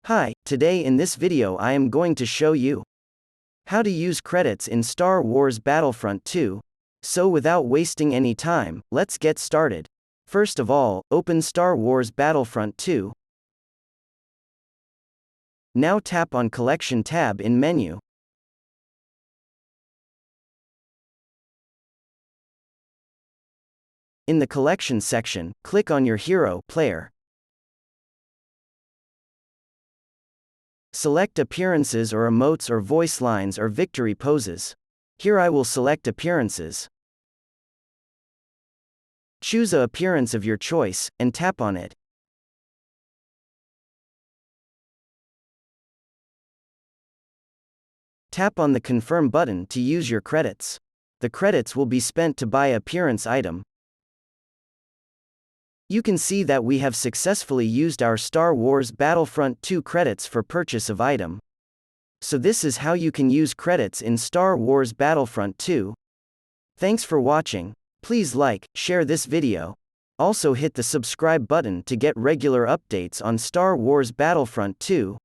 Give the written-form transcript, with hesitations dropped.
Hi, today in this video I am going to show you how to use credits in Star Wars Battlefront 2. So without wasting any time, let's get started. First of all, open Star Wars Battlefront 2. Now tap on Collection tab in menu. In the Collection section, click on your hero player. Select appearances or emotes or voice lines or victory poses. Here I will select appearances. Choose a appearance of your choice, and tap on it. Tap on the Confirm button to use your credits. The credits will be spent to buy appearance item. You can see that we have successfully used our Star Wars Battlefront 2 credits for purchase of item. So this is how you can use credits in Star Wars Battlefront 2. Thanks for watching. Please like, share this video. Also hit the subscribe button to get regular updates on Star Wars Battlefront 2.